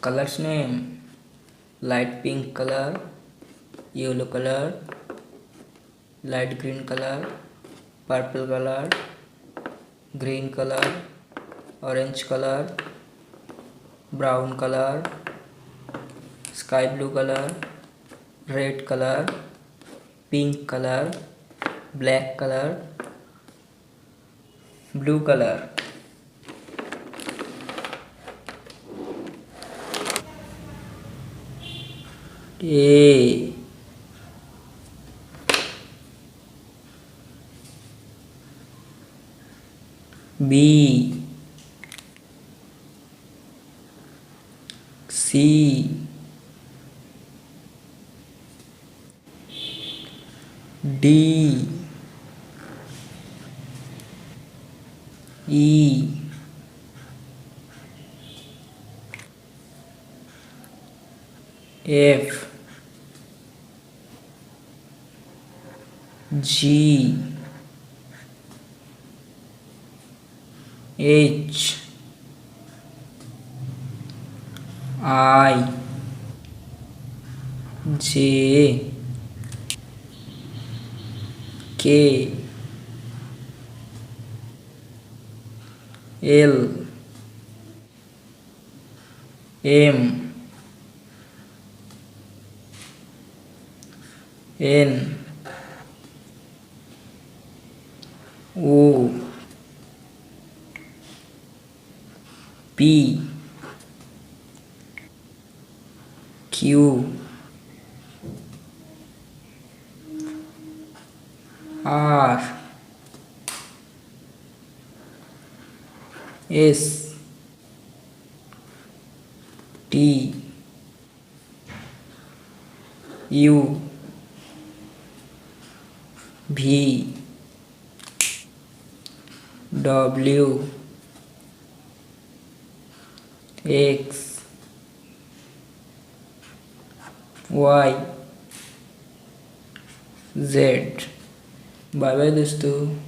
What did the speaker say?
colors name: light pink color, yellow color, light green color, purple color, green color, orange color, brown color, sky blue color, red color, pink color, black color, blue color. A B C D E F G H I J K L M N O P Q R S T U V W X Y Z। Bye bye दोस्तों।